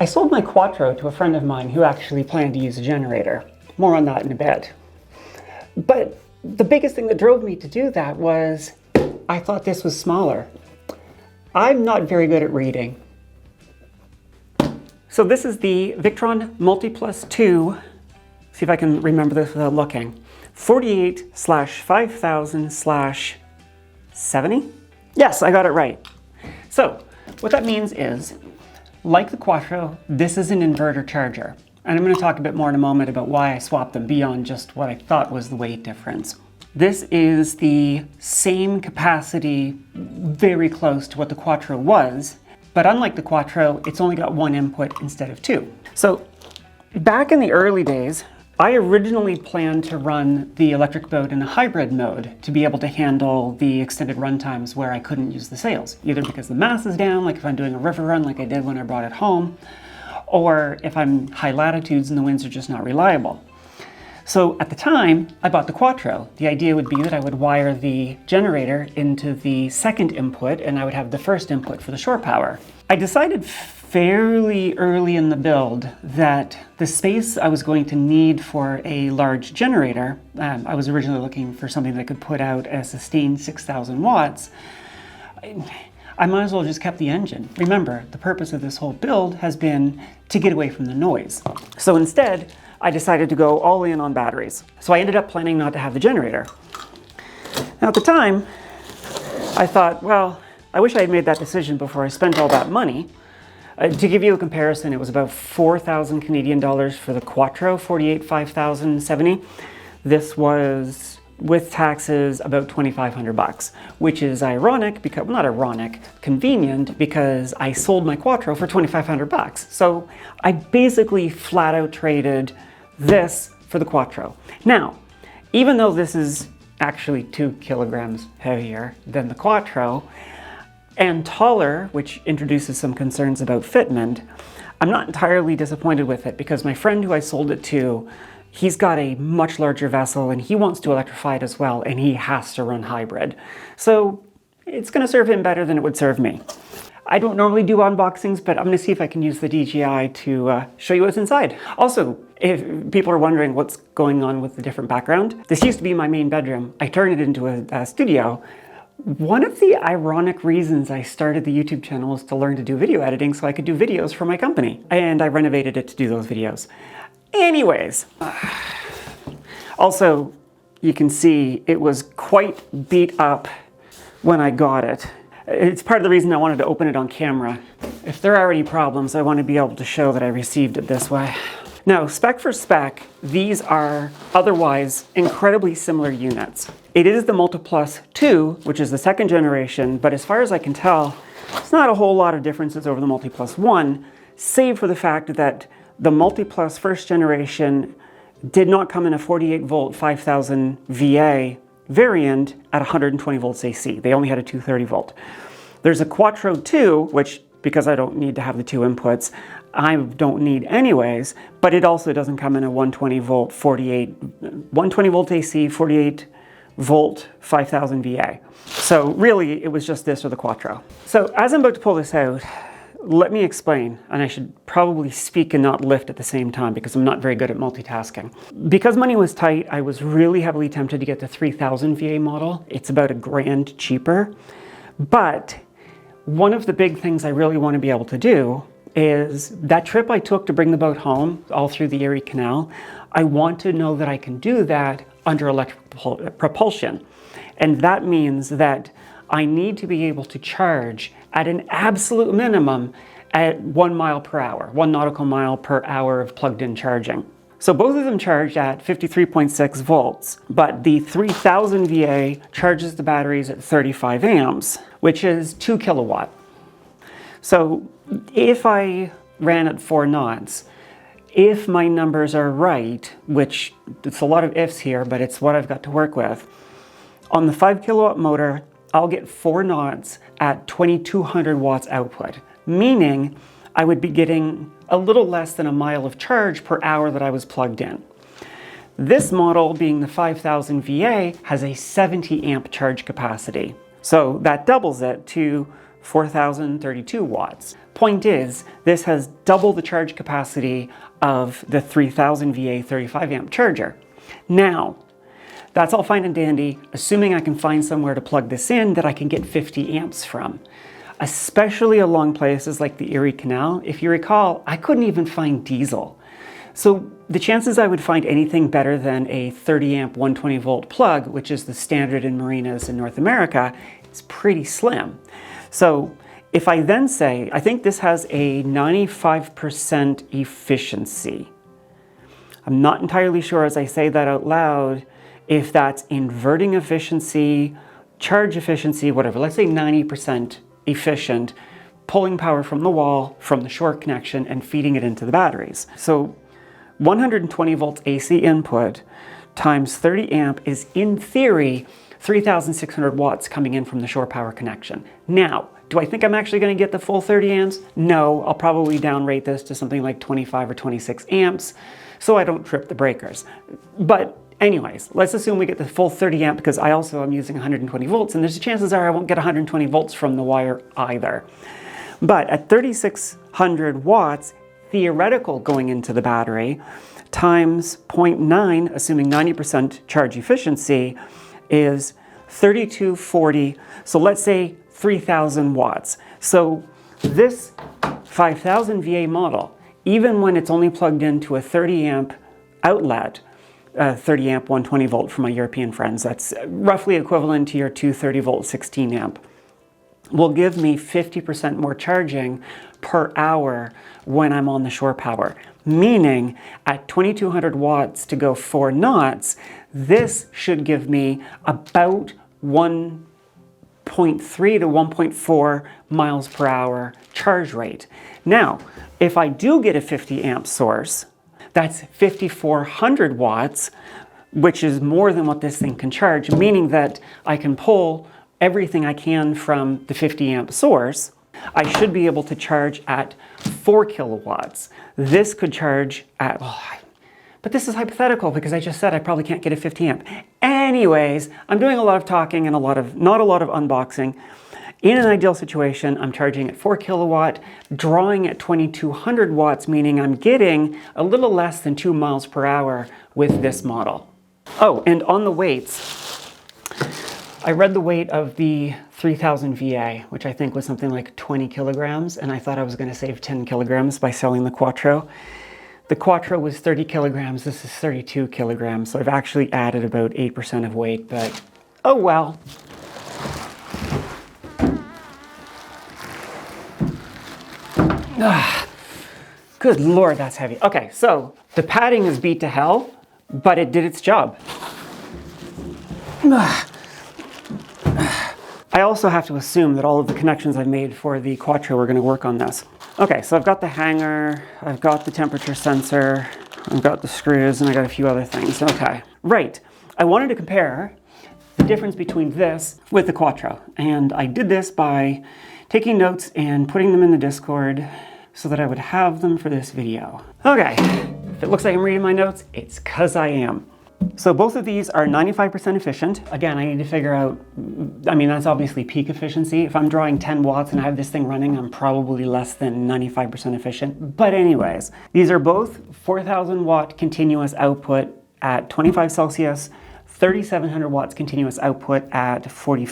I sold my Quattro to a friend of mine who actually planned to use a generator. More on that in a bit. But the biggest thing that drove me to do that was I thought this was smaller. I'm not very good at reading. So this is the Victron Multiplus-II. See if I can remember this without looking. 48/5000/70? Yes, I got it right. So what that means is, like the Quattro, this is an inverter charger. And I'm going to talk a bit more in a moment about why I swapped them beyond just what I thought was the weight difference. This is the same capacity, very close to what the Quattro was, but unlike the Quattro, it's only got one input instead of two. So back in the early days, I originally planned to run the electric boat in a hybrid mode to be able to handle the extended run times where I couldn't use the sails, either because the mast is down, like if I'm doing a river run like I did when I brought it home, or if I'm high latitudes and the winds are just not reliable. So at the time, I bought the Quattro. The idea would be that I would wire the generator into the second input and I would have the first input for the shore power. I decided fairly early in the build that the space I was going to need for a large generator, I was originally looking for something that could put out a sustained 6,000 watts, I might as well just kept the engine. Remember, the purpose of this whole build has been to get away from the noise. So instead, I decided to go all in on batteries. So I ended up planning not to have the generator. Now at the time, I thought, well, I wish I had made that decision before I spent all that money. To give you a comparison, it was about 4,000 Canadian dollars for the Quattro, 48/5000/70. This was, with taxes, about 2,500 bucks, which is ironic because, well, not ironic, convenient, because I sold my Quattro for 2,500 bucks. So I basically flat out traded this for the Quattro. Now, even though this is actually 2 kilograms heavier than the Quattro, and taller, which introduces some concerns about fitment, I'm not entirely disappointed with it because my friend who I sold it to, he's got a much larger vessel and he wants to electrify it as well, and he has to run hybrid. So it's going to serve him better than it would serve me. I don't normally do unboxings, but I'm going to see if I can use the DJI to show you what's inside. Also, if people are wondering what's going on with the different background, this used to be my main bedroom. I turned it into a studio. One of the ironic reasons I started the YouTube channel was to learn to do video editing so I could do videos for my company. And I renovated it to do those videos. Anyways, also, you can see it was quite beat up when I got it. It's part of the reason I wanted to open it on camera. If there are any problems, I want to be able to show that I received it this way. Now, spec for spec, these are otherwise incredibly similar units. It is the Multiplus-II, which is the second generation, but as far as I can tell, it's not a whole lot of differences over the Multiplus-I, save for the fact that the Multiplus first generation did not come in a 48 volt 5000 VA variant at 120 volts AC. They only had a 230 volt. There's a Quattro 2, which, because I don't need to have the two inputs, I don't need anyways, but it also doesn't come in a 120 volt AC, 48 volt 5000 VA. So really, it was just this or the Quattro. So as I'm about to pull this out, let me explain, and I should probably speak and not lift at the same time because I'm not very good at multitasking. Because money was tight, I was really heavily tempted to get the 3000 VA model. It's about $1,000 cheaper. But one of the big things I really want to be able to do is that trip I took to bring the boat home, all through the Erie Canal, I want to know that I can do that under electric propulsion. And that means that I need to be able to charge at an absolute minimum at 1 mile per hour, 1 nautical mile per hour of plugged-in charging. So both of them charge at 53.6 volts, but the 3000 VA charges the batteries at 35 amps, which is 2 kilowatt. So if I ran at 4 knots, if my numbers are right, which it's a lot of ifs here, but it's what I've got to work with, on the 5 kilowatt motor, I'll get 4 knots at 2200 watts output, meaning I would be getting a little less than a mile of charge per hour that I was plugged in. This model, being the 5000 VA, has a 70 amp charge capacity. So that doubles it to 4,032 watts. Point is, this has double the charge capacity of the 3000 VA 35 amp charger. Now, that's all fine and dandy, assuming I can find somewhere to plug this in that I can get 50 amps from. Especially along places like the Erie Canal. If you recall, I couldn't even find diesel. So the chances I would find anything better than a 30 amp 120 volt plug, which is the standard in marinas in North America, is pretty slim. So if I then say, I think this has a 95% efficiency. I'm not entirely sure as I say that out loud if that's inverting efficiency, charge efficiency, whatever. Let's say 90% efficient, pulling power from the wall, from the shore connection, and feeding it into the batteries. So 120 volts AC input times 30 amp is, in theory, 3,600 watts coming in from the shore power connection. Now, do I think I'm actually going to get the full 30 amps? No, I'll probably downrate this to something like 25 or 26 amps so I don't trip the breakers. But anyways, let's assume we get the full 30 amp because I also am using 120 volts, and there's chances are I won't get 120 volts from the wire either. But at 3,600 watts, theoretical going into the battery, times 0.9, assuming 90% charge efficiency, is 3240. So let's say 3,000 watts. So this 5000 VA model, even when it's only plugged into a 30 amp outlet, 30 amp 120 volt for my European friends, that's roughly equivalent to your 230 volt 16 amp, will give me 50% more charging per hour when I'm on the shore power. Meaning at 2200 watts to go 4 knots, this should give me about 1.3 to 1.4 miles per hour charge rate. Now, if I do get a 50 amp source, that's 5,400 watts, which is more than what this thing can charge, meaning that I can pull everything I can from the 50 amp source. I should be able to charge at 4 kilowatts. This could charge at, but this is hypothetical because I just said I probably can't get a 50 amp. Anyways, I'm doing a lot of talking and not a lot of unboxing. In an ideal situation, I'm charging at 4 kilowatt, drawing at 2200 watts, meaning I'm getting a little less than 2 miles per hour with this model. Oh, and on the weights, I read the weight of the 3000 VA, which I think was something like 20 kilograms, and I thought I was going to save 10 kilograms by selling the Quattro. The Quattro was 30 kilograms, this is 32 kilograms, so I've actually added about 8% of weight, but oh well. Good Lord, that's heavy. Okay, so the padding is beat to hell, but it did its job. I also have to assume that all of the connections I've made for the Quattro are going to work on this. Okay, so I've got the hanger, I've got the temperature sensor, I've got the screws, and I got a few other things. Okay, right. I wanted to compare the difference between this with the Quattro, and I did this by taking notes and putting them in the Discord so that I would have them for this video. Okay, if it looks like I'm reading my notes, it's 'cause I am. So both of these are 95% efficient. Again, I need to figure out, I mean, that's obviously peak efficiency. If I'm drawing 10 watts and I have this thing running, I'm probably less than 95% efficient. But anyways, these are both 4,000 watt continuous output at 25 Celsius, 3,700 watts continuous output at 40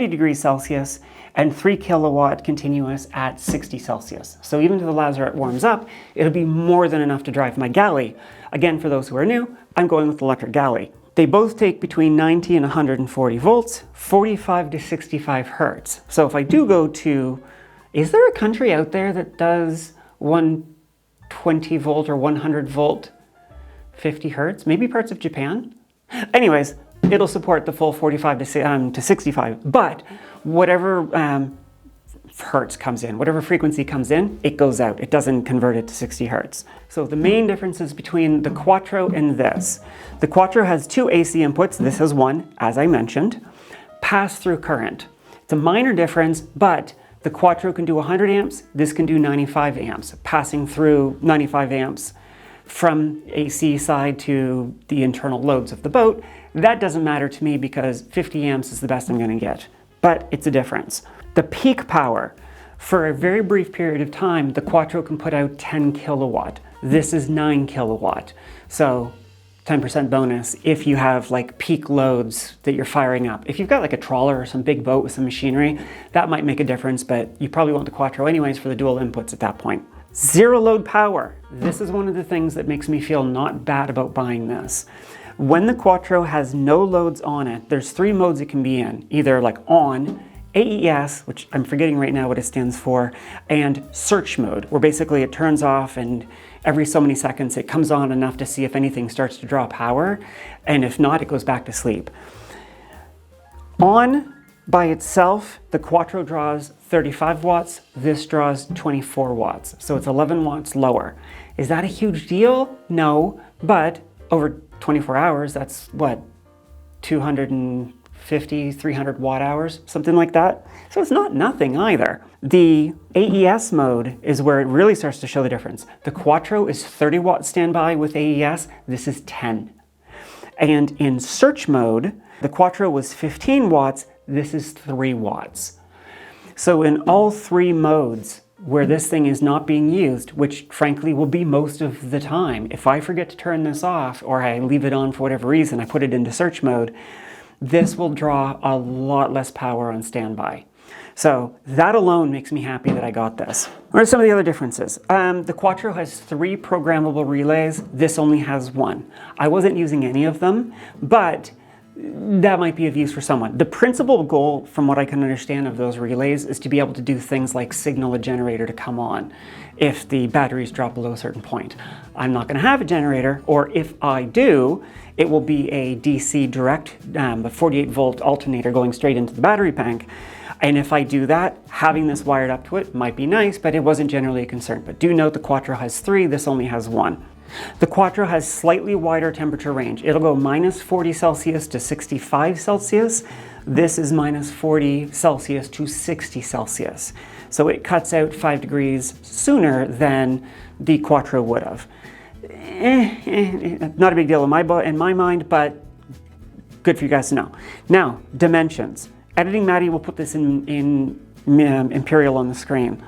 degrees Celsius, and 3 kilowatt continuous at 60 Celsius. So even if the lazarette warms up, it'll be more than enough to drive my galley. Again, for those who are new, I'm going with electric galley. They both take between 90 and 140 volts, 45 to 65 hertz. So if I do go to, is there a country out there that does 120 volt or 100 volt 50 hertz? Maybe parts of Japan? Anyways, it'll support the full 45 to 65, but whatever hertz comes in, whatever frequency comes in, it goes out. It doesn't convert it to 60 hertz. So the main differences between the Quattro and this. The Quattro has 2 AC inputs. This has 1, as I mentioned. Pass-through current. It's a minor difference, but the Quattro can do 100 amps. This can do 95 amps, passing through 95 amps from AC side to the internal loads of the boat. That doesn't matter to me because 50 amps is the best I'm going to get, but it's a difference. The peak power, for a very brief period of time, the Quattro can put out 10 kilowatt. This is 9 kilowatt. So 10% bonus if you have like peak loads that you're firing up. If you've got like a trawler or some big boat with some machinery, that might make a difference, but you probably want the Quattro anyways for the dual inputs at that point. Zero load power. This is one of the things that makes me feel not bad about buying this. When the Quattro has no loads on it, there's 3 modes it can be in. Either like on, AES, which I'm forgetting right now what it stands for, and search mode, where basically it turns off and every so many seconds it comes on enough to see if anything starts to draw power, and if not, it goes back to sleep. On by itself, the Quattro draws 35 watts, this draws 24 watts, so it's 11 watts lower. Is that a huge deal? No, but over 24 hours, that's what, 250, 300 watt hours, something like that. So it's not nothing either. The AES mode is where it really starts to show the difference. The Quattro is 30 watt standby with AES, this is 10. And in search mode, the Quattro was 15 watts, this is 3 watts. So in all 3 modes where this thing is not being used, which frankly will be most of the time, if I forget to turn this off or I leave it on for whatever reason, I put it into search mode, this will draw a lot less power on standby. So that alone makes me happy that I got this. What are some of the other differences? The Quattro has 3 programmable relays. This only has 1. I wasn't using any of them, but that might be of use for someone. The principal goal, from what I can understand of those relays, is to be able to do things like signal a generator to come on if the batteries drop below a certain point. I'm not going to have a generator, or if I do, it will be a DC direct, a 48 volt alternator going straight into the battery bank. And if I do that, having this wired up to it might be nice, but it wasn't generally a concern. But do note the Quattro has 3, this only has 1. The Quattro has slightly wider temperature range. It'll go minus 40 Celsius to 65 Celsius. This is minus 40 Celsius to 60 Celsius. So it cuts out 5 degrees sooner than the Quattro would have. Not a big deal in my mind, but good for you guys to know. Now, dimensions. Editing Maddie will put this in Imperial on the screen.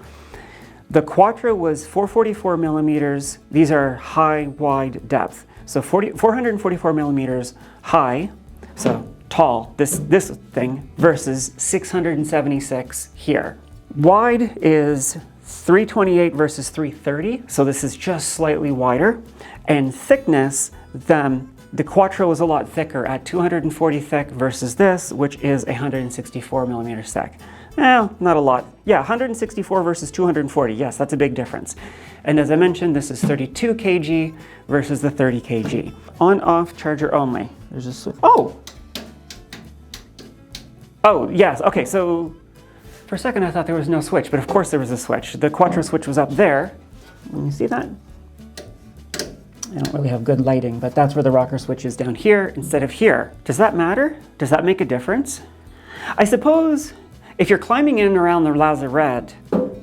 The Quattro was 444 millimeters. These are high, wide depth. So 444 millimeters high, so tall, this thing, versus 676 here. Wide is 328 versus 330, so this is just slightly wider. And thickness, the Quattro is a lot thicker at 240 thick versus this, which is 164 millimeters thick. Well, not a lot. Yeah, 164 versus 240. Yes, that's a big difference. And as I mentioned, this is 32 kg versus the 30 kg. On-off charger only. There's a switch. Oh! Oh, yes. Okay, so for a second I thought there was no switch, but of course there was a switch. The Quattro switch was up there. Can you see that? I don't really have good lighting, but that's where the rocker switch is, down here instead of here. Does that matter? Does that make a difference? I suppose if you're climbing in and around the lazarette,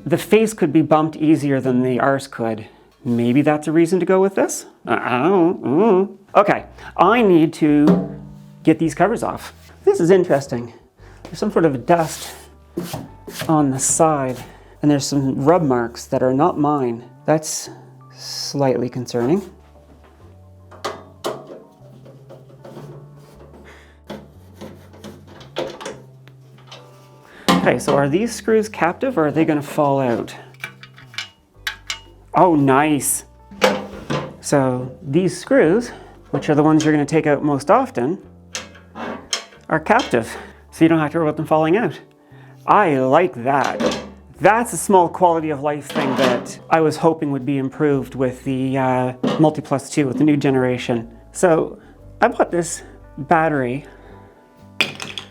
the face could be bumped easier than the arse could. Maybe that's a reason to go with this? I don't know. Okay, I need to get these covers off. This is interesting. There's some sort of dust on the side, and there's some rub marks that are not mine. That's slightly concerning. Okay, so are these screws captive or are they going to fall out? Oh, nice. So these screws, which are the ones you're going to take out most often, are captive. So you don't have to worry about them falling out. I like that. That's a small quality of life thing that I was hoping would be improved with the Multiplus-II, with the new generation. So I bought this battery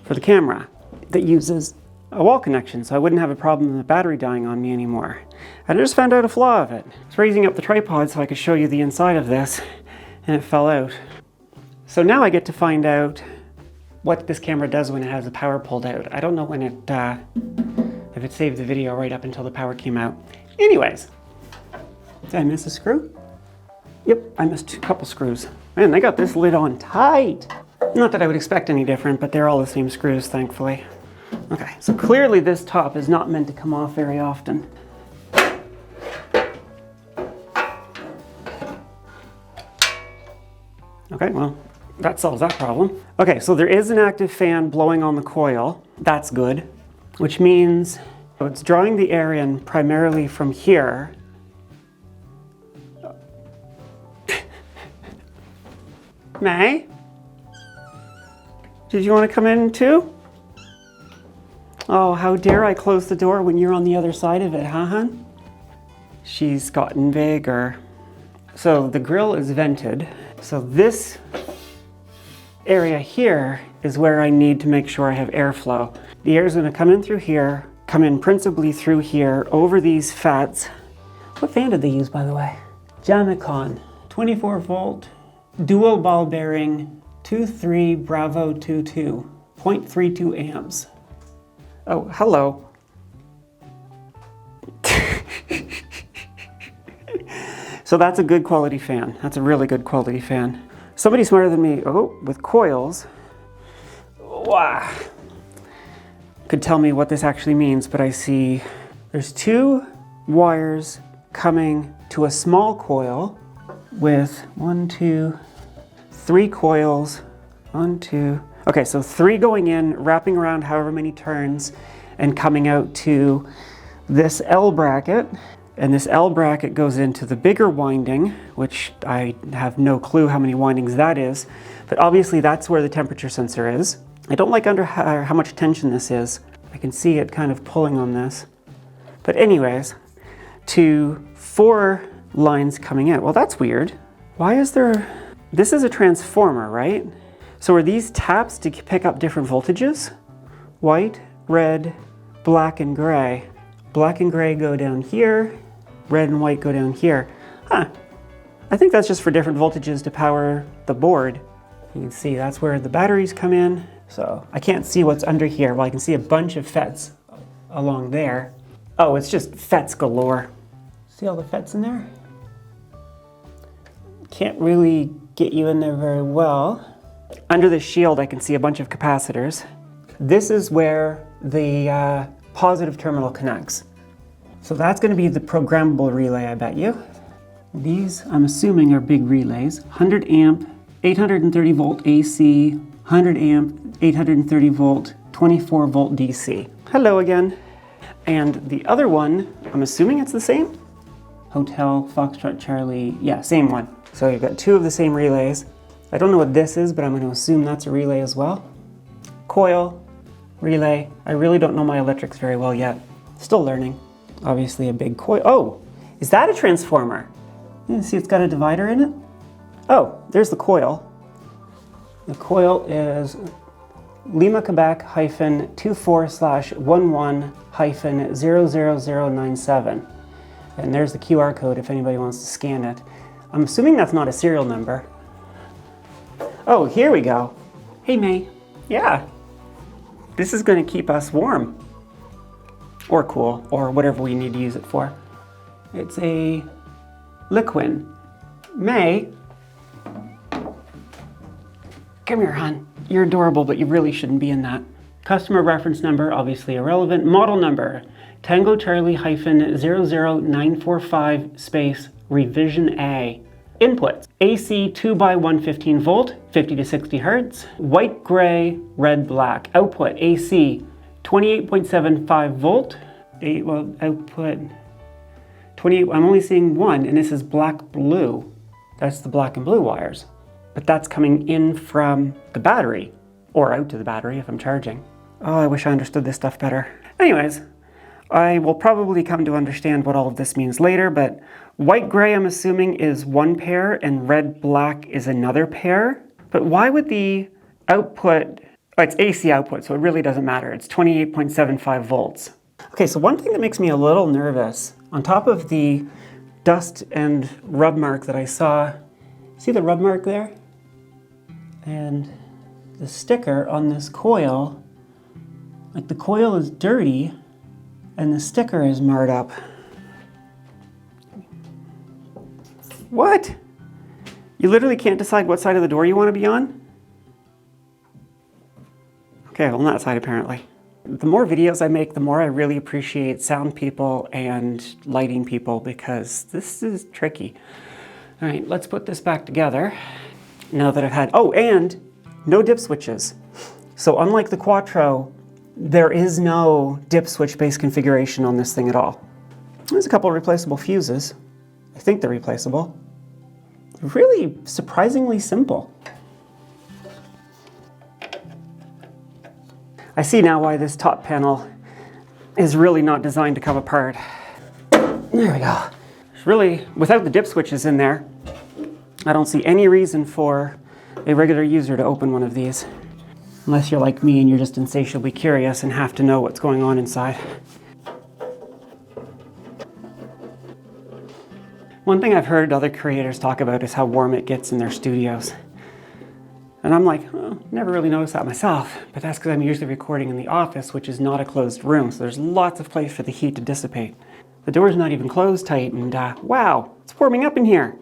for the camera that uses a wall connection, so I wouldn't have a problem with the battery dying on me anymore. I just found out a flaw of it. I was raising up the tripod so I could show you the inside of this, and it fell out. So now I get to find out what this camera does when it has the power pulled out. I don't know when it, if it saved the video right up until the power came out. Anyways, did I miss a screw? Yep, I missed a couple screws. Man, they got this lid on tight. Not that I would expect any different, but they're all the same screws, thankfully. Okay, so clearly this top is not meant to come off very often. Okay, well, that solves that problem. Okay, so there is an active fan blowing on the coil. That's good, which means it's drawing the air in primarily from here. May? Did you want to come in too? Oh, how dare I close the door when you're on the other side of it, huh, hun? She's gotten bigger. So the grill is vented. So this area here is where I need to make sure I have airflow. The air is going to come in through here, come in principally through here, over these fats. What fan did they use, by the way? Jamicon, 24 volt, dual ball bearing, 23 Bravo 22, 0.32 amps. Oh, hello. So that's a good quality fan. That's a really good quality fan. Somebody smarter than me, with coils, wow, could tell me what this actually means, but I see there's 2 wires coming to a small coil with 1, 2, 3 coils, 1, 2. Okay, so 3 going in, wrapping around however many turns, and coming out to this L bracket. And this L bracket goes into the bigger winding, which I have no clue how many windings that is, but obviously that's where the temperature sensor is. I don't like how much tension this is. I can see it kind of pulling on this. But anyways, to 4 lines coming in. Well, that's weird. Why is there... This is a transformer, right? So are these taps to pick up different voltages? White, red, black, and gray. Black and gray go down here. Red and white go down here. Huh. I think that's just for different voltages to power the board. You can see that's where the batteries come in. So I can't see what's under here. Well, I can see a bunch of FETs along there. Oh, it's just FETs galore. See all the FETs in there? Can't really get you in there very well. Under the shield, I can see a bunch of capacitors. This is where the positive terminal connects. So that's going to be the programmable relay, I bet you. These, I'm assuming, are big relays. 100 amp, 830 volt AC, 100 amp, 830 volt, 24 volt DC. Hello again. And the other one, I'm assuming it's the same? Hotel, Foxtrot, Charlie, yeah, same one. So you've got 2 of the same relays. I don't know what this is, but I'm going to assume that's a relay as well. Coil, relay. I really don't know my electrics very well yet. Still learning. Obviously a big coil. Oh, is that a transformer? You see it's got a divider in it? Oh, there's the coil. The coil is Lima Quebec -24/11-00097. And there's the QR code if anybody wants to scan it. I'm assuming that's not a serial number. Oh, here we go. Hey, May. Yeah. This is going to keep us warm. Or cool, or whatever we need to use it for. It's a Liquin. May. Come here, hon. You're adorable, but you really shouldn't be in that. Customer reference number, obviously irrelevant. Model number, Tango Charlie -00945 space revision A. Inputs, AC 2x115 volt, 50 to 60 hertz. White, gray, red, black. Output, AC 28.75 volt. Output 28, I'm only seeing 1, and this is black-blue. That's the black and blue wires. But that's coming in from the battery, or out to the battery if I'm charging. Oh, I wish I understood this stuff better. Anyways, I will probably come to understand what all of this means later, but white-gray I'm assuming is 1 pair, and red-black is another pair. But why would the output... Oh, it's AC output, so it really doesn't matter. It's 28.75 volts. Okay, so one thing that makes me a little nervous, on top of the dust and rub mark that I saw, see the rub mark there? And the sticker on this coil, like the coil is dirty and the sticker is marred up. What? You literally can't decide what side of the door you want to be on? Okay, well, on that side apparently. The more videos I make, the more I really appreciate sound people and lighting people, because this is tricky. All right, let's put this back together. Now that I've had, oh, and no dip switches. So unlike the Quattro, there is no dip switch based configuration on this thing at all. There's a couple of replaceable fuses. I think they're replaceable. Really surprisingly simple. I see now why this top panel is really not designed to come apart. There we go. It's really, without the dip switches in there, I don't see any reason for a regular user to open one of these. Unless you're like me and you're just insatiably curious and have to know what's going on inside. One thing I've heard other creators talk about is how warm it gets in their studios. And I'm like, oh, never really noticed that myself, but that's because I'm usually recording in the office, which is not a closed room, so there's lots of place for the heat to dissipate. The door's not even closed tight, and wow, it's warming up in here.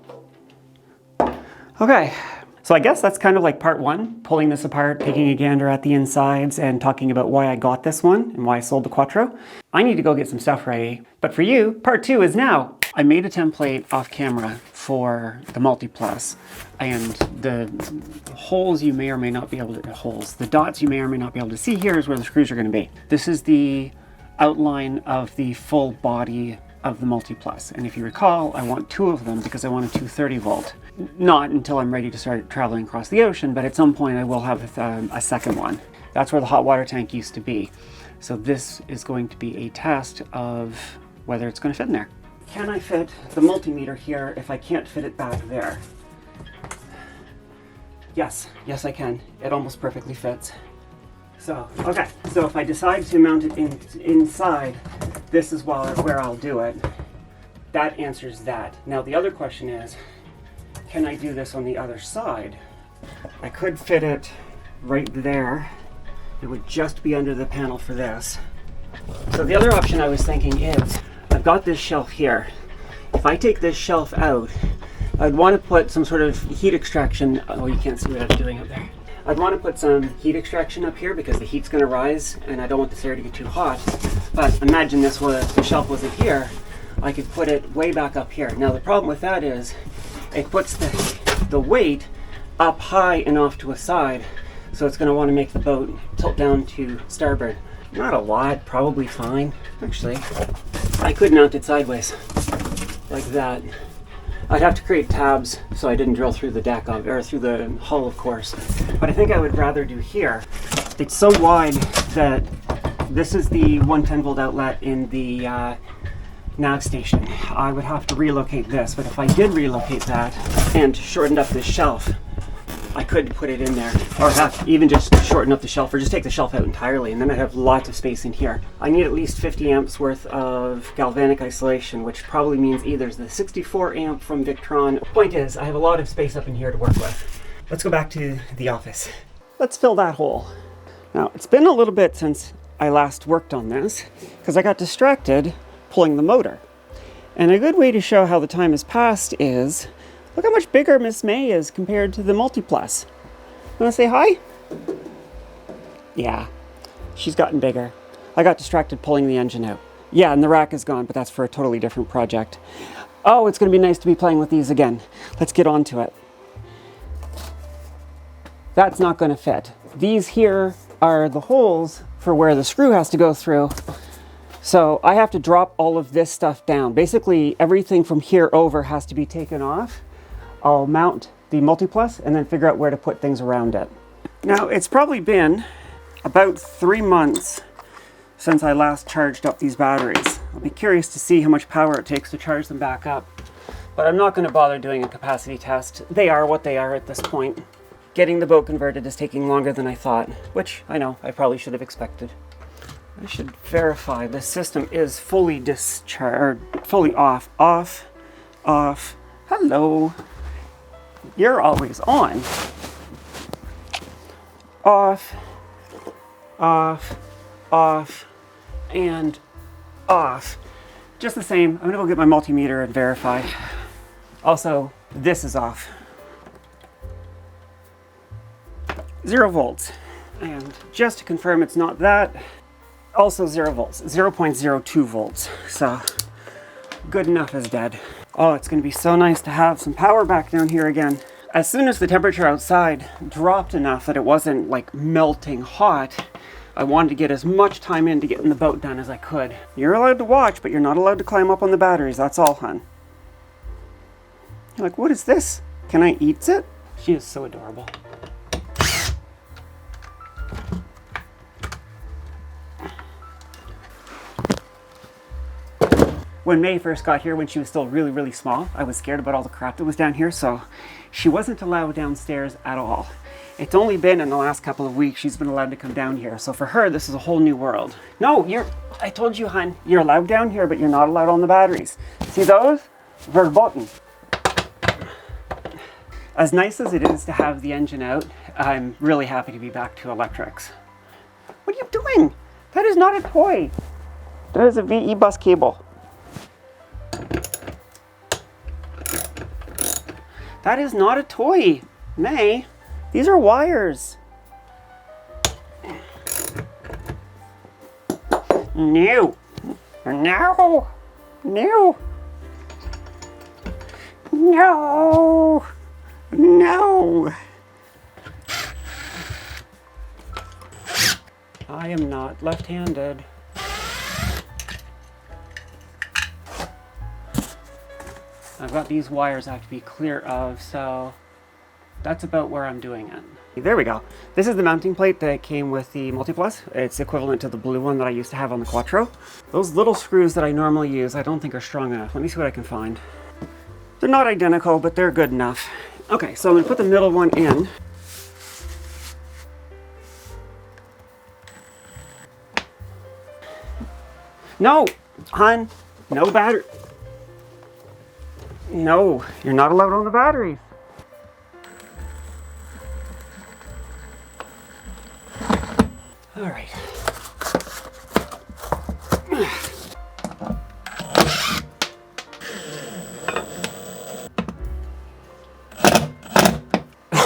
Okay, so I guess that's kind of like part one, pulling this apart, taking a gander at the insides, and talking about why I got this one and why I sold the Quattro. I need to go get some stuff ready, but for you, part two is now. I made a template off camera for the Multiplus, and the holes you may or may not be able to, the dots you may or may not be able to see here is where the screws are going to be. This is the outline of the full body of the Multiplus, and if you recall, I want two of them because I want a 230 volt. Not until I'm ready to start traveling across the ocean, but at some point I will have a second one. That's where the hot water tank used to be. So this is going to be a test of whether it's going to fit in there. Can I fit the multimeter here if I can't fit it back there? Yes, yes I can. It almost perfectly fits. So, okay, so if I decide to mount it inside, this is where I'll do it. That answers that. Now the other question is, can I do this on the other side? I could fit it right there. It would just be under the panel for this. So the other option I was thinking is, I've got this shelf here. If I take this shelf out, I'd want to put some sort of heat extraction. Oh, you can't see what I'm doing up there. I'd want to put some heat extraction up here because the heat's going to rise and I don't want this area to get too hot. But imagine this was, the shelf wasn't here. I could put it way back up here. Now the problem with that is it puts the weight up high and off to a side. So it's going to want to make the boat tilt down to starboard. Not a lot, probably fine. Actually, I could mount it sideways, like that. I'd have to create tabs so I didn't drill through the deck, or through the hull, of course. But I think I would rather do here. It's so wide that this is the 110 volt outlet in the nav station. I would have to relocate this, but if I did relocate that and shortened up this shelf, I could put it in there, or even just shorten up the shelf, or just take the shelf out entirely, and then I'd have lots of space in here. I need at least 50 amps worth of galvanic isolation, which probably means either the 64 amp from Victron. Point is, I have a lot of space up in here to work with. Let's go back to the office. Let's fill that hole. Now, it's been a little bit since I last worked on this, because I got distracted pulling the motor. And a good way to show how the time has passed is, look how much bigger Miss May is compared to the Multiplus. Want to say hi? Yeah, she's gotten bigger. I got distracted pulling the engine out. Yeah, and the rack is gone, but that's for a totally different project. Oh, it's going to be nice to be playing with these again. Let's get on to it. That's not going to fit. These here are the holes for where the screw has to go through. So I have to drop all of this stuff down. Basically, everything from here over has to be taken off. I'll mount the Multiplus and then figure out where to put things around it. Now, it's probably been about 3 months since I last charged up these batteries. I'll be curious to see how much power it takes to charge them back up. But I'm not going to bother doing a capacity test. They are what they are at this point. Getting the boat converted is taking longer than I thought, which I know I probably should have expected. I should verify the system is fully discharged, fully off, off, off. Hello. You're always on. Off, off, off, and off. Just the same, I'm gonna go get my multimeter and verify. Also, this is off. 0 volts. And just to confirm it's not that, Also 0 volts, 0.02 volts. So good enough is dead. Oh, it's gonna be so nice to have some power back down here again. As soon as the temperature outside dropped enough that it wasn't like melting hot, I wanted to get as much time in to getting the boat done as I could. You're allowed to watch, but you're not allowed to climb up on the batteries, that's all, hun. You're like, what is this? Can I eat it? She is so adorable. When May first got here, when she was still really, really small, I was scared about all the crap that was down here, so she wasn't allowed downstairs at all. It's only been in the last couple of weeks she's been allowed to come down here, so for her, this is a whole new world. No, I told you, hun, you're allowed down here, but you're not allowed on the batteries. See those? Verboten. As nice as it is to have the engine out, I'm really happy to be back to electrics. What are you doing? That is not a toy. That is a VE bus cable. That is not a toy, May. These are wires. No. No. No. No. No. I am not left-handed. I've got these wires I have to be clear of, so that's about where I'm doing it. There we go. This is the mounting plate that came with the Multiplus. It's equivalent to the blue one that I used to have on the Quattro. Those little screws that I normally use, I don't think are strong enough. Let me see what I can find. They're not identical, but they're good enough. Okay, so I'm gonna put the middle one in. No, hon, no battery. No, you're not allowed on the batteries. All right.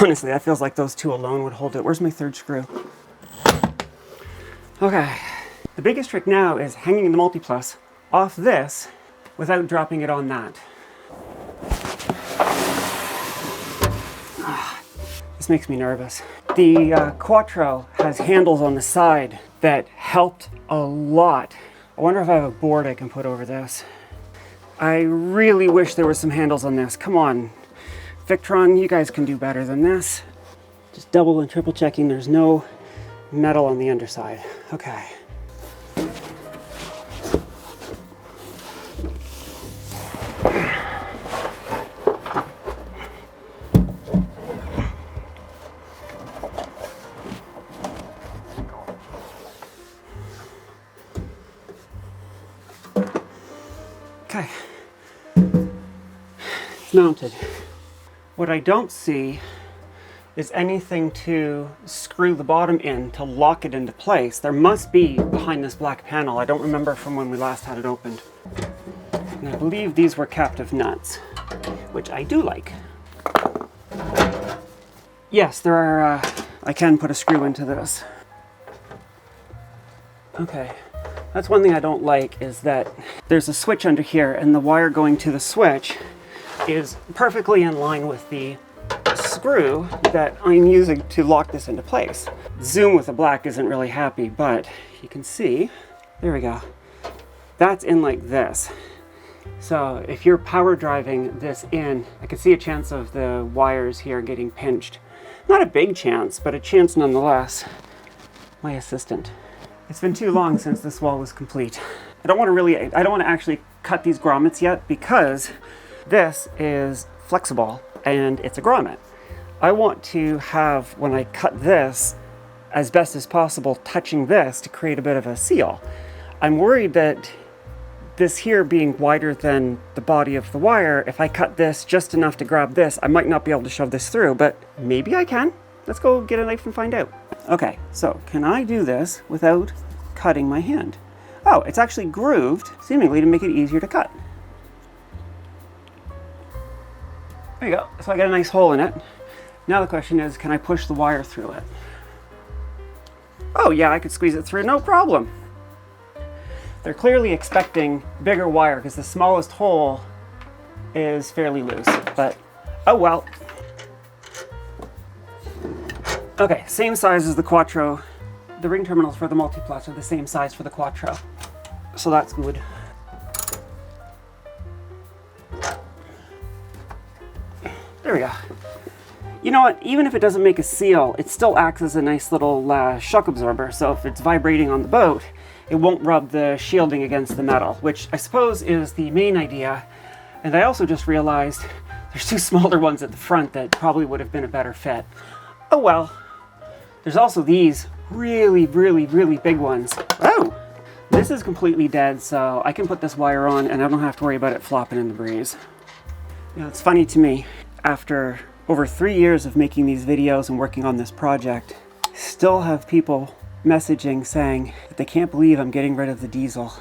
Honestly, that feels like those two alone would hold it. Where's my third screw? Okay. The biggest trick now is hanging the Multiplus off this without dropping it on that. This makes me nervous. The Quattro has handles on the side that helped a lot. I wonder if I have a board I can put over this. I really wish there was some handles on this. Come on, Victron, you guys can do better than this. Just double and triple checking there's no metal on the underside. Okay. Okay, it's mounted. What I don't see is anything to screw the bottom in to lock it into place. There must be behind this black panel. I don't remember from when we last had it opened. And I believe these were captive nuts, which I do like. Yes, there are, I can put a screw into this. Okay. That's one thing I don't like, is that there's a switch under here and the wire going to the switch is perfectly in line with the screw that I'm using to lock this into place. Zoom with the black isn't really happy, but you can see, there we go. That's in like this. So if you're power driving this in, I can see a chance of the wires here getting pinched. Not a big chance, but a chance nonetheless. My assistant. It's been too long since this wall was complete. I don't want to actually cut these grommets yet because this is flexible and it's a grommet. I want to have, when I cut this, as best as possible, touching this to create a bit of a seal. I'm worried that this here being wider than the body of the wire, if I cut this just enough to grab this, I might not be able to shove this through, but maybe I can. Let's go get a knife and find out. Okay, so can I do this without cutting my hand? Oh, it's actually grooved, seemingly to make it easier to cut. There you go. So I got a nice hole in it. Now the question is, can I push the wire through it? Oh yeah, I could squeeze it through, no problem. They're clearly expecting bigger wire because the smallest hole is fairly loose, but oh well. Okay, same size as the Quattro. The ring terminals for the Multiplus are the same size for the Quattro, so that's good. There we go. You know what, even if it doesn't make a seal, it still acts as a nice little shock absorber, so if it's vibrating on the boat, it won't rub the shielding against the metal, which I suppose is the main idea. And I also just realized there's two smaller ones at the front that probably would have been a better fit. Oh well. There's also these really, really, really big ones. Oh! This is completely dead, so I can put this wire on and I don't have to worry about it flopping in the breeze. You know, it's funny to me, after over 3 years of making these videos and working on this project, still have people messaging saying that they can't believe I'm getting rid of the diesel.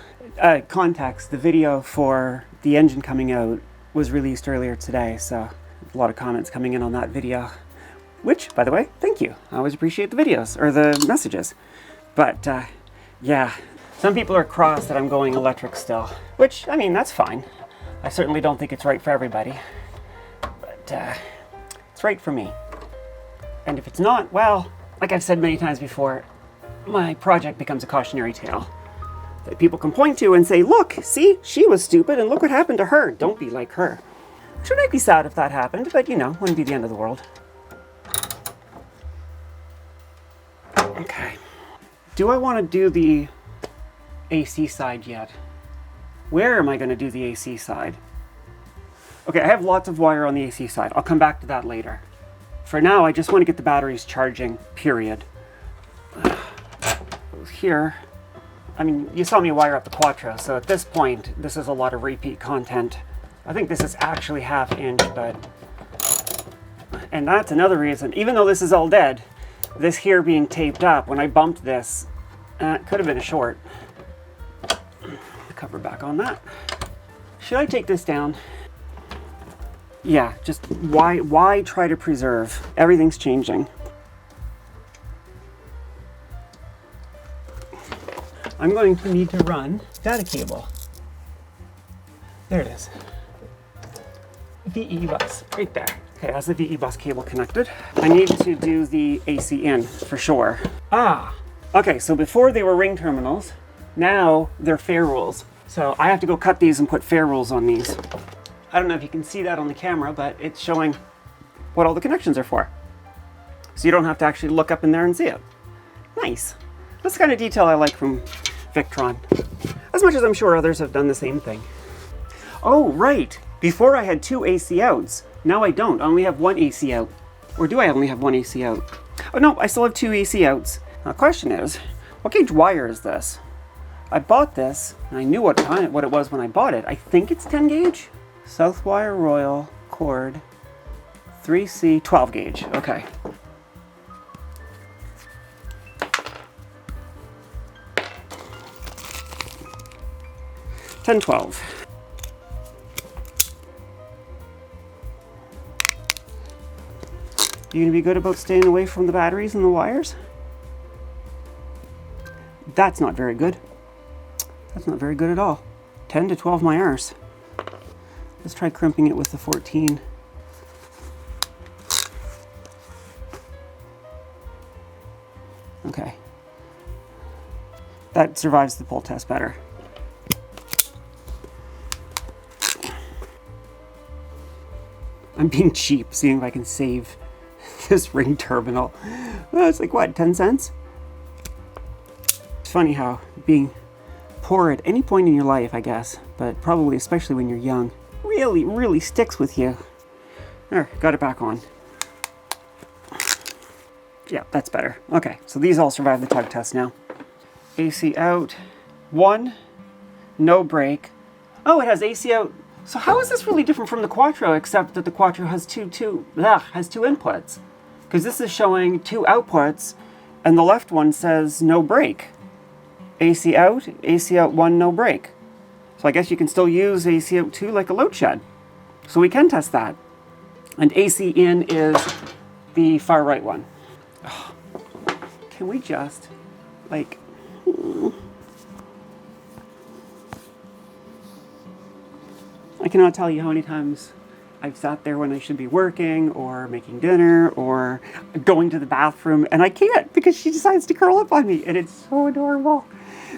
Context, the video for the engine coming out was released earlier today, so a lot of comments coming in on that video. Which, by the way, thank you. I always appreciate the videos, or the messages. But, yeah, some people are cross that I'm going electric still. Which, I mean, that's fine. I certainly don't think it's right for everybody. But, it's right for me. And if it's not, well, like I've said many times before, my project becomes a cautionary tale that people can point to and say, look, see, she was stupid and look what happened to her. Don't be like her. Which I'd be sad if that happened, but you know, wouldn't be the end of the world. Okay. Do I want to do the AC side yet? Where am I going to do the AC side? Okay, I have lots of wire on the AC side. I'll come back to that later. For now, I just want to get the batteries charging, period. Here, I mean, you saw me wire up the Quattro, so at this point, this is a lot of repeat content. I think this is actually 1/2 inch, but... And that's another reason, even though this is all dead, this here being taped up, when I bumped this, it could have been a short. Cover back on that. Should I take this down? Yeah, just why try to preserve? Everything's changing. I'm going to need to run data cable. There it is. VE bus, right there. Okay, that's the VE bus cable connected. I need to do the AC in for sure. Ah, okay, so before they were ring terminals, now they're ferrules. So I have to go cut these and put ferrules on these. I don't know if you can see that on the camera, but it's showing what all the connections are for. So you don't have to actually look up in there and see it. Nice. That's the kind of detail I like from Victron. As much as I'm sure others have done the same thing. Oh, right. Before I had 2 AC outs. Now I don't. I only have 1 AC out. Or do I only have 1 AC out? Oh no, I still have 2 AC outs. Now the question is, what gauge wire is this? I bought this, and I knew what it was when I bought it. I think it's 10 gauge? Southwire Royal cord, 3C, 12 gauge. Okay. $10.12. You gonna be good about staying away from the batteries and the wires? That's not very good. That's not very good at all. 10 to 12 my arse. Let's try crimping it with the 14. Okay. That survives the pull test better. I'm being cheap, seeing if I can save this ring terminal. Well, it's like, what, 10 cents? It's funny how being poor at any point in your life, I guess, but probably especially when you're young, really sticks with you. There, got it back on. Yeah, that's better. Okay, so these all survived the tug test now. AC out, 1, no brake. Oh, it has AC out. So how is this really different from the Quattro, except that the Quattro has two inputs? Because this is showing 2 outputs, and the left one says no brake. AC out 1, no brake. So I guess you can still use AC out 2 like a load shed. So we can test that. And AC in is the far right one. Oh, can we just, like... I cannot tell you how many times I've sat there when I should be working or making dinner or going to the bathroom, and I can't because she decides to curl up on me, and it's so adorable.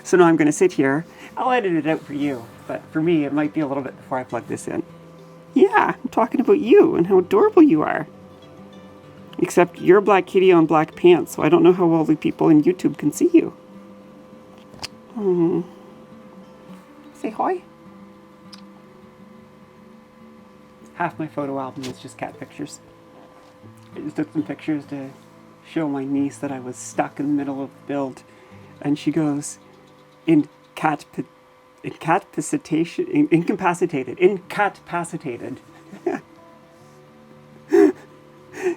So now I'm going to sit here. I'll edit it out for you, but for me it might be a little bit before I plug this in. Yeah, I'm talking about you and how adorable you are. Except you're a black kitty on black pants, so I don't know how well the people in YouTube can see you. Say hi. Half my photo album is just cat pictures. I just took some pictures to show my niece that I was stuck in the middle of the build, and she goes, incapacitated.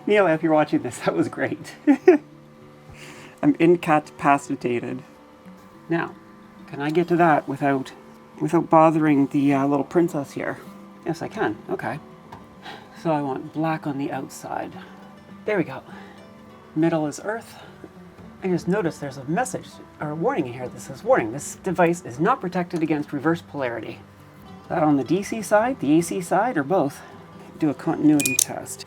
Neil, if you're watching this, that was great. I'm incapacitated. Now, can I get to that without bothering the little princess here? Yes, I can. Okay. So I want black on the outside. There we go. Middle is earth. I just noticed there's a message or a warning in here that says, warning, this device is not protected against reverse polarity. Is that on the DC side, the AC side, or both? Do a continuity test.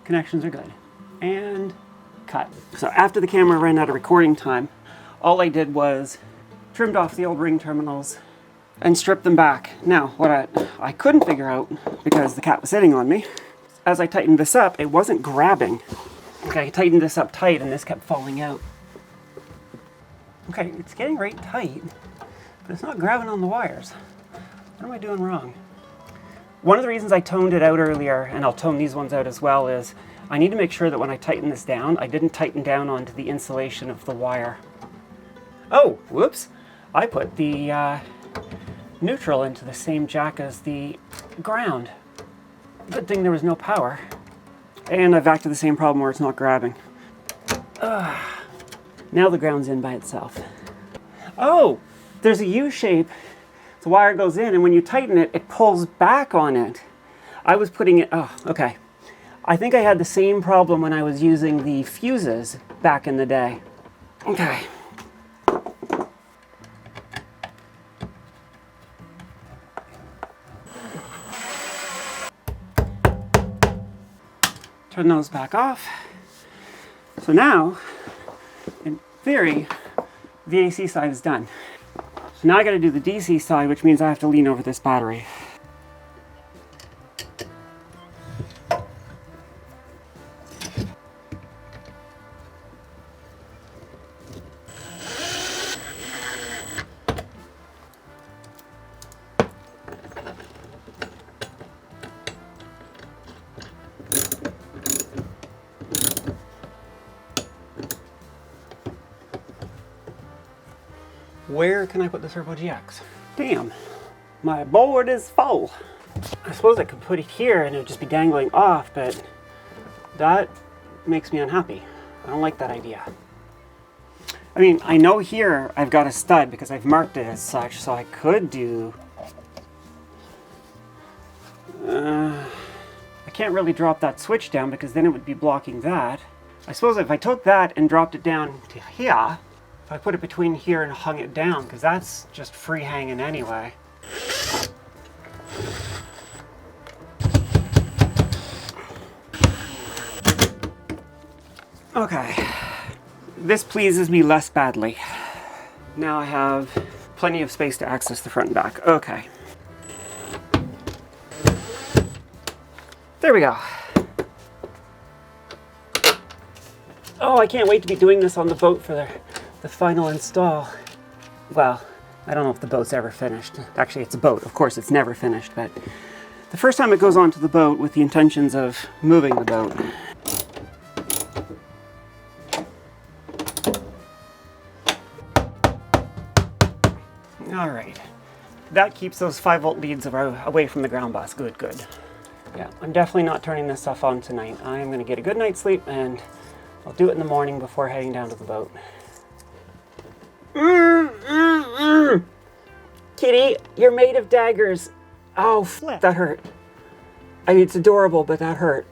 Connections are good. And cut. So after the camera ran out of recording time, all I did was trimmed off the old ring terminals and stripped them back. Now, what I couldn't figure out, because the cat was sitting on me, as I tightened this up, it wasn't grabbing. Okay, I tightened this up tight and this kept falling out. Okay, it's getting right tight, but it's not grabbing on the wires. What am I doing wrong? One of the reasons I toned it out earlier, and I'll tone these ones out as well, is I need to make sure that when I tighten this down, I didn't tighten down onto the insulation of the wire. Oh, whoops. I put the neutral into the same jack as the ground. Good thing there was no power. And I've back to the same problem where it's not grabbing. Now the ground's in by itself. Oh, there's a U shape. The wire goes in, and when you tighten it, it pulls back on it. I was putting it, oh, okay. I think I had the same problem when I was using the fuses back in the day. Okay. Turn those back off. So now, in theory, the AC side is done. So now I gotta do the DC side, which means I have to lean over this battery. Where can I put the Cerbo GX? Damn, my board is full. I suppose I could put it here and it would just be dangling off, but that makes me unhappy. I don't like that idea. I mean, I know here I've got a stud because I've marked it as such, so I could do... I can't really drop that switch down because then it would be blocking that. I suppose if I took that and dropped it down to here, if I put it between here and hung it down, because that's just free hanging anyway. Okay, this pleases me less badly. Now I have plenty of space to access the front and back. Okay. There we go. Oh, I can't wait to be doing this on the boat for the final install. Well, I don't know if the boat's ever finished. Actually, it's a boat. Of course, it's never finished, but the first time it goes onto the boat with the intentions of moving the boat. All right. That keeps those 5-volt leads away from the ground bus. Good, good. Yeah, I'm definitely not turning this stuff on tonight. I am going to get a good night's sleep, and I'll do it in the morning before heading down to the boat. Kitty, you're made of daggers. Oh, flip. That hurt. I mean, it's adorable, but that hurt.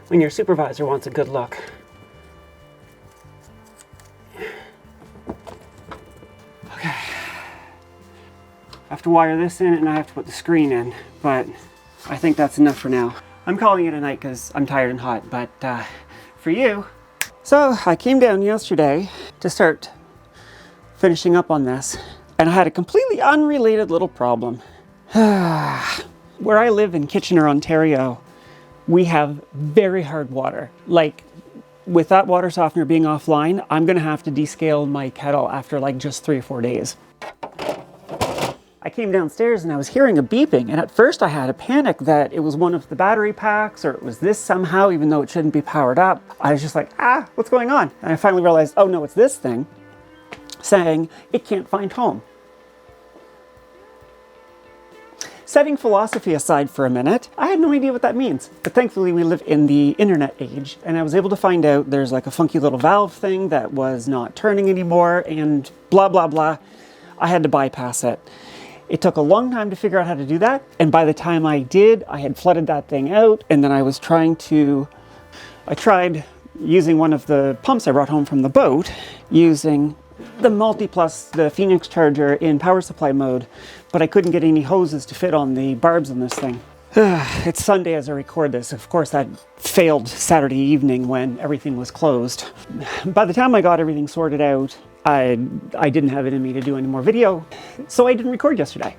when your supervisor wants a good look. Okay. I have to wire this in and I have to put the screen in, but I think that's enough for now. I'm calling it a night because I'm tired and hot, but for you. So I came down yesterday to start finishing up on this, and I had a completely unrelated little problem. Where I live in Kitchener, Ontario, we have very hard water. Like, with that water softener being offline, I'm gonna have to descale my kettle after like just 3 or 4 days. I came downstairs and I was hearing a beeping, and at first I had a panic that it was one of the battery packs or it was this somehow, even though it shouldn't be powered up. I was just like, what's going on? And I finally realized, oh no, it's this thing saying it can't find home. Setting philosophy aside for a minute, I had no idea what that means. But thankfully we live in the internet age, and I was able to find out there's like a funky little valve thing that was not turning anymore and blah, blah, blah. I had to bypass it. It took a long time to figure out how to do that, and by the time I did, I had flooded that thing out, and then I tried using one of the pumps I brought home from the boat, using the Multiplus, the Phoenix charger in power supply mode, but I couldn't get any hoses to fit on the barbs on this thing. It's Sunday as I record this. Of course, that failed Saturday evening when everything was closed. By the time I got everything sorted out, I didn't have it in me to do any more video, so I didn't record yesterday.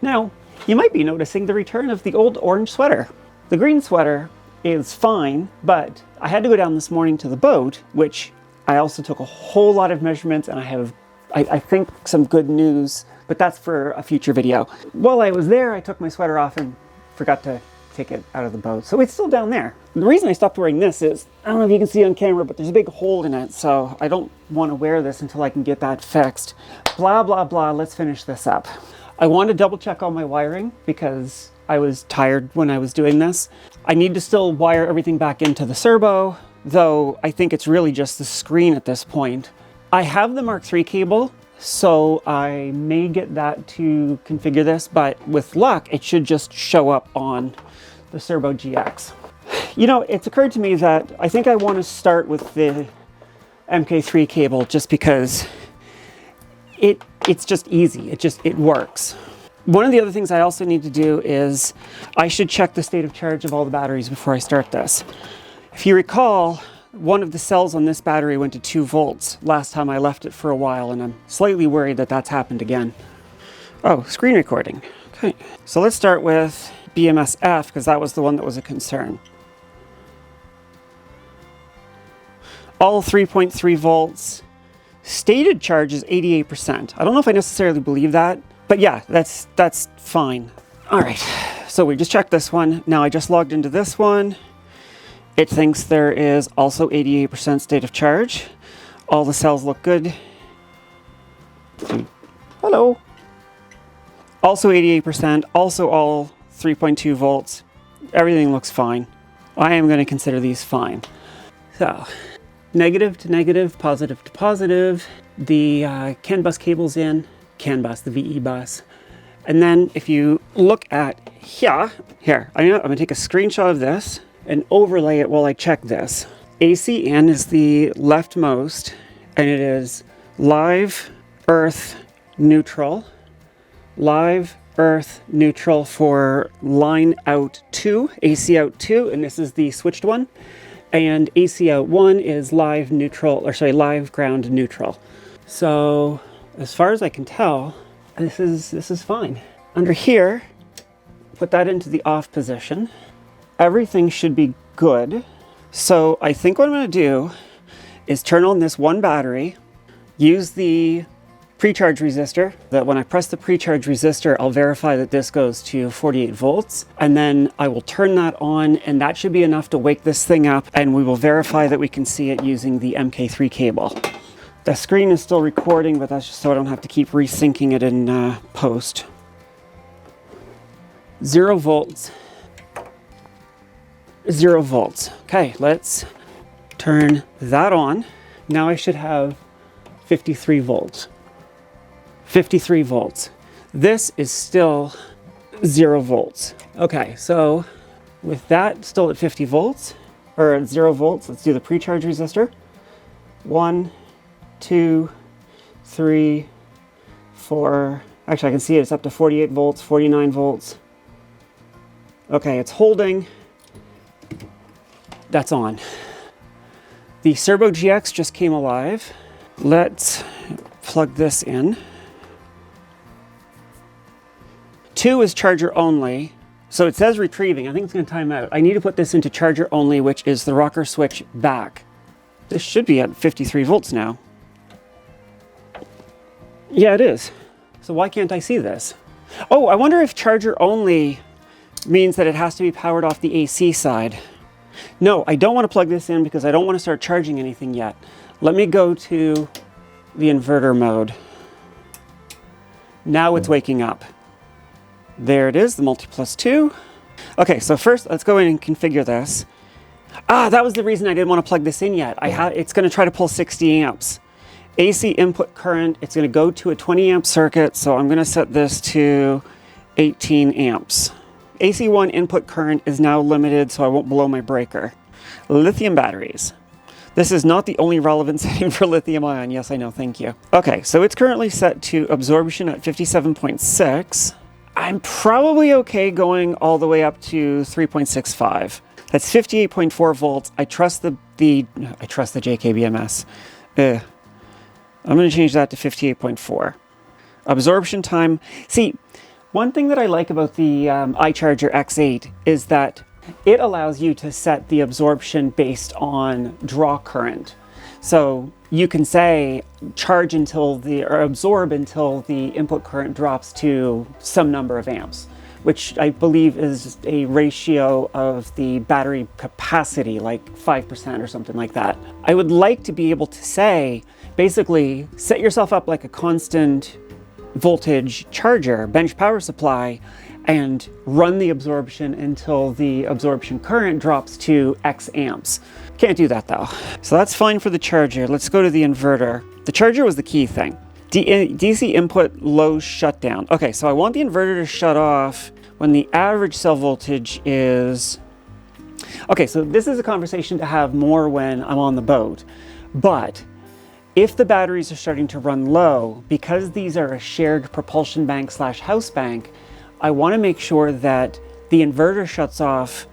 Now, you might be noticing the return of the old orange sweater. The green sweater is fine, but I had to go down this morning to the boat, which I also took a whole lot of measurements, and I think some good news, but that's for a future video. While I was there, I took my sweater off and forgot to take it out of the boat. So it's still down there. The reason I stopped wearing this is, I don't know if you can see on camera, but there's a big hole in it, so I don't want to wear this until I can get that fixed. Blah, blah, blah, let's finish this up. I want to double check all my wiring because I was tired when I was doing this. I need to still wire everything back into the Cerbo, though I think it's really just the screen at this point. I have the Mark III cable, so I may get that to configure this, but with luck, it should just show up on the Cerbo GX. You know, it's occurred to me that I think I want to start with the MK3 cable just because it's just easy. It works. One of the other things I also need to do is I should check the state of charge of all the batteries before I start this. If you recall, one of the cells on this battery went to 2 volts last time I left it for a while, and I'm slightly worried that that's happened again. Oh, screen recording. Okay, so let's start with BMS-F because that was the one that was a concern. All 3.3 volts. Stated charge is 88%. I don't know if I necessarily believe that, but yeah, that's fine. All right, so we just checked this one. Now I just logged into this one. It thinks there is also 88% state of charge. All the cells look good. Hello. Also 88%, also all 3.2 volts. Everything looks fine. I am going to consider these fine. So, negative to negative, positive to positive. The CAN bus cable's in. CAN bus, the VE bus. And then if you look at here, I'm going to take a screenshot of this and overlay it while I check this. AC in is the leftmost, and it is live, earth, neutral. Live, earth, neutral for line out 2, AC out 2, and this is the switched one. And AC out 1 is live, neutral, or sorry, live, ground, neutral. So, as far as I can tell, this is fine. Under here, put that into the off position. Everything should be good. So I think what I'm going to do is turn on this one battery, use the pre-charge resistor, that when I press the pre-charge resistor, I'll verify that this goes to 48 volts, and then I will turn that on, and that should be enough to wake this thing up, and we will verify that we can see it using the MK3 cable. The screen is still recording, but that's just so I don't have to keep resyncing it in post. 0 volts. 0 volts. Okay, let's turn that on. Now I should have 53 volts. 53 volts. This is still 0 volts. Okay, so with that still at 50 volts, or at 0 volts. Let's do the pre-charge resistor. 1, 2, 3, 4. Actually, I can see it's up to 48 volts, 49 volts. Okay, it's holding. That's on. The Cerbo GX just came alive. Let's plug this in. 2 is charger only. So it says retrieving. I think it's going to time out. I need to put this into charger only, which is the rocker switch back. This should be at 53 volts now. Yeah, it is. So why can't I see this? Oh, I wonder if charger only means that it has to be powered off the AC side. No, I don't want to plug this in because I don't want to start charging anything yet. Let me go to the inverter mode. Now it's waking up. There it is, the Multiplus-II. Okay, so first let's go in and configure this. Ah, that was the reason I didn't want to plug this in yet. It's going to try to pull 60 amps. AC input current, it's going to go to a 20 amp circuit, so I'm going to set this to 18 amps. AC1 input current is now limited, so I won't blow my breaker. Lithium batteries. This is not the only relevant setting for lithium ion. Yes, I know, thank you. Okay, so it's currently set to absorption at 57.6. I'm probably okay going all the way up to 3.65. That's 58.4 volts. I trust the JKBMS. I'm going to change that to 58.4. Absorption time. See, one thing that I like about the iCharger X8 is that it allows you to set the absorption based on draw current. So you can say charge until or absorb until the input current drops to some number of amps, which I believe is a ratio of the battery capacity, like 5% or something like that. I would like to be able to say, basically, set yourself up like a constant voltage charger, bench power supply, and run the absorption until the absorption current drops to X amps. Can't do that though. So that's fine for the charger. Let's go to the inverter. The charger was the key thing. DC input low shutdown. Okay, so I want the inverter to shut off when the average cell voltage is... Okay, so this is a conversation to have more when I'm on the boat. But if the batteries are starting to run low, because these are a shared propulsion bank / house bank, I want to make sure that the inverter shuts off.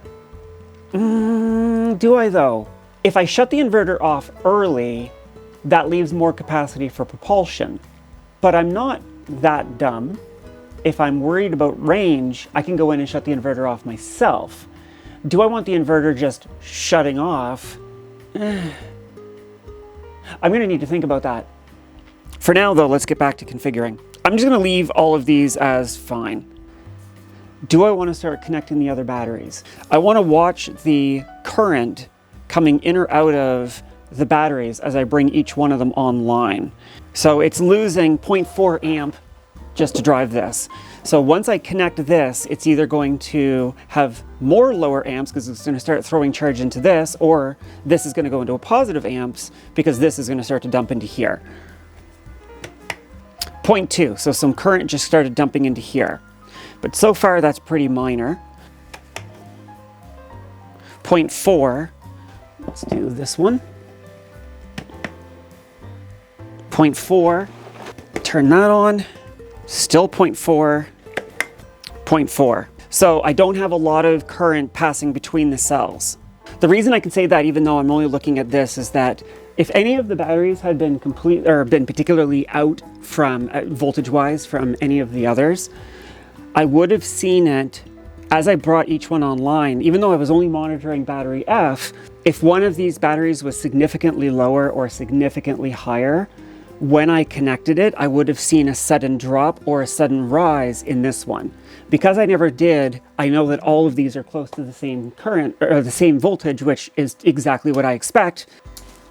Do I though? If I shut the inverter off early, that leaves more capacity for propulsion. But I'm not that dumb. If I'm worried about range, I can go in and shut the inverter off myself. Do I want the inverter just shutting off? I'm going to need to think about that. For now though, let's get back to configuring. I'm just going to leave all of these as fine. Do I want to start connecting the other batteries? I want to watch the current coming in or out of the batteries as I bring each one of them online. So it's losing 0.4 amp just to drive this. So once I connect this, it's either going to have more lower amps because it's going to start throwing charge into this, or this is going to go into a positive amps because this is going to start to dump into here. 0.2, so some current just started dumping into here. But so far that's pretty minor. 0.4, let's do this one. 0.4, turn that on, still 0.4, 0.4. So I don't have a lot of current passing between the cells. The reason I can say that, even though I'm only looking at this, is that if any of the batteries had been been particularly out from voltage-wise from any of the others, I would have seen it as I brought each one online. Even though I was only monitoring battery F, if one of these batteries was significantly lower or significantly higher, when I connected it, I would have seen a sudden drop or a sudden rise in this one. Because I never did, I know that all of these are close to the same current, or the same voltage, which is exactly what I expect.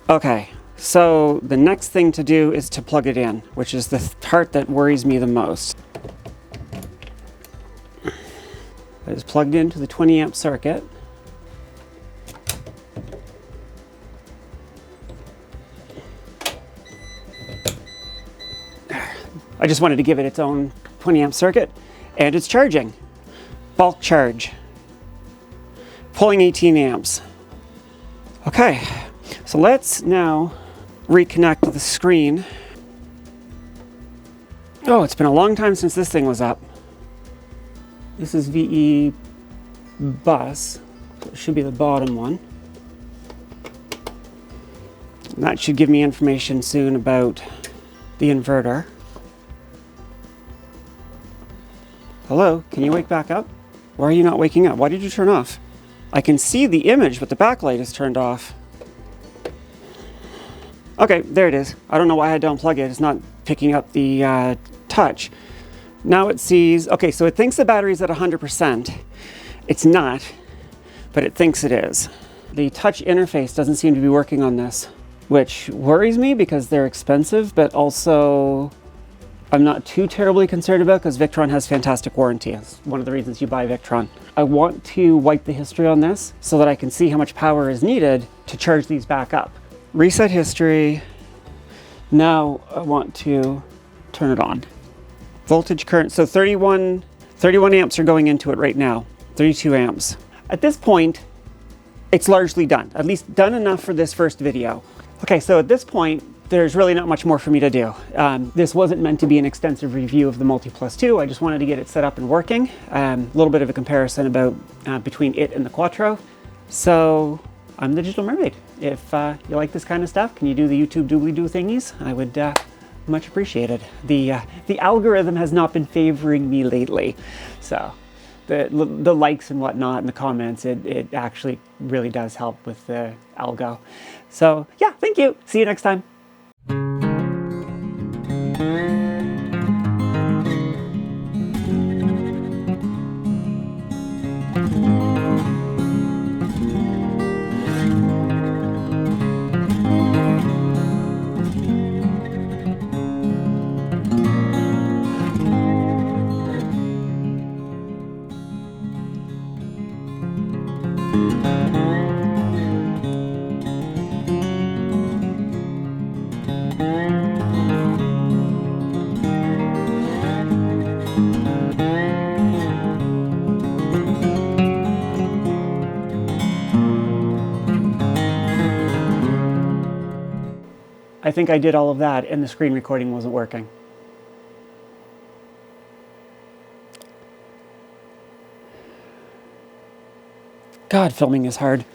Okay, so the next thing to do is to plug it in, which is the part that worries me the most. It is plugged into the 20 amp circuit. I just wanted to give it its own 20 amp circuit, and it's charging. Bulk charge. Pulling 18 amps. Okay, so let's now reconnect the screen. Oh, it's been a long time since this thing was up. This is VE bus, so it should be the bottom one. And that should give me information soon about the inverter. Hello, can you wake back up? Why are you not waking up? Why did you turn off? I can see the image, but the backlight is turned off. Okay, there it is. I don't know why I had to unplug it. It's not picking up the touch. Now it sees, okay, so it thinks the battery's at 100%. It's not, but it thinks it is. The touch interface doesn't seem to be working on this, which worries me because they're expensive, but also I'm not too terribly concerned about because Victron has fantastic warranty. It's one of the reasons you buy Victron. I want to wipe the history on this so that I can see how much power is needed to charge these back up. Reset history. Now I want to turn it on. Voltage current, so 31 amps are going into it right now, 32 amps. At this point, it's largely done, at least done enough for this first video. Okay, so at this point, there's really not much more for me to do. This wasn't meant to be an extensive review of the Multiplus-II. I just wanted to get it set up and working. A little bit of a comparison about between it and the Quattro. So I'm the Digital Mermaid. If you like this kind of stuff, can you do the YouTube doobly-doo thingies? I would much appreciate it. The algorithm has not been favoring me lately. So the likes and whatnot and the comments, it actually really does help with the algo. So yeah, thank you. See you next time. I think I did all of that and the screen recording wasn't working. God, filming is hard.